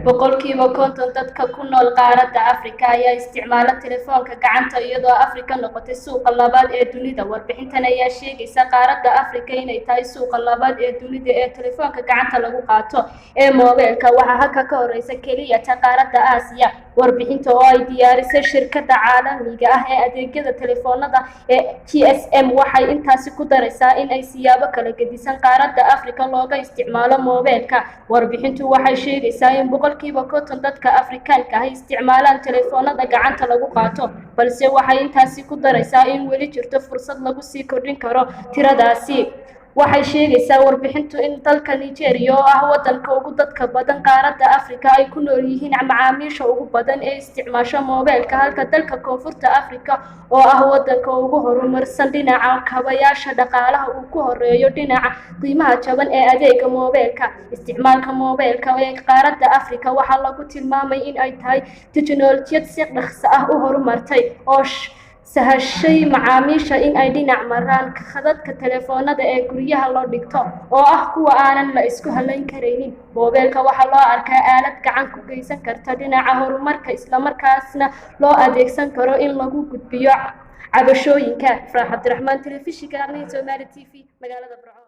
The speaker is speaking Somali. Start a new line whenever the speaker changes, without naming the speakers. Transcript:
boqolkiiba konton dadka ku nool qaaradda Afrika ayaa isticmaala telefoonka gacanta iyadoo Afrika noqotay suuqa labaad ee dunida. Warbixintan ayaa sheegaysa qaaradda Afrika inay tahay suuqa labaad ee dunida ee telefoonka gacanta lagu qaato ee moobilka. Waxaa halka ka horeysa kaliya qaaradda Aasiya. Warbixinta oo ay diyaarisay shirkadda caalamiga ah ee adeegyada telefoonada ee GSM waxay intaasi ku daraysaa in ay siyaabo kala gedisan qaaradda Afrika looga isticmaalo moobilka. Warbixintu waxay sheegaysaa in boqolkiiba konton dadka Afrikaanka ah isticmaalaan telefoonada gacanta lagu qaato, balse waxay intaasi ku daraysaa in weli jirto fursad lagu sii kordhin karo tiradaasi. Waxay sheegaysaa warbixintu in dalka Nigeria oo ah wadanka ugu dadka badan qaaradda Afrika ay ku nool yihiin macaamiisha ugu badan ee isticmaasha moobilka, halka dalka Koonfurta Afrika oo ah wadanka ugu horumarsan dhinaca kaabayaasha dhaqaalaha uu ku horeeyo dhinaca qiimaha jaban ee adeegga moobilka. Isticmaalka moobilka ee qaaradda Afrika waxaa lagu tilmaamay in ay tahay tiknoolajiyad si dhaqso ah u horumartay oo sahashay macaamiisha in ay dhinac maraan khadadka telefoonada ee guryaha loo dhigto oo ah kuwa aanan la isku halayn karaynin. Moobilka waxaa loo arkaa aalad gacan ku geysan karta dhinaca horumarka, isla markaasna loo adeegsan karo in lagu gudbiyo cabashooyinka. Farxad Abdiraxmaan, telefishinka Somali TV, magaalada Burco.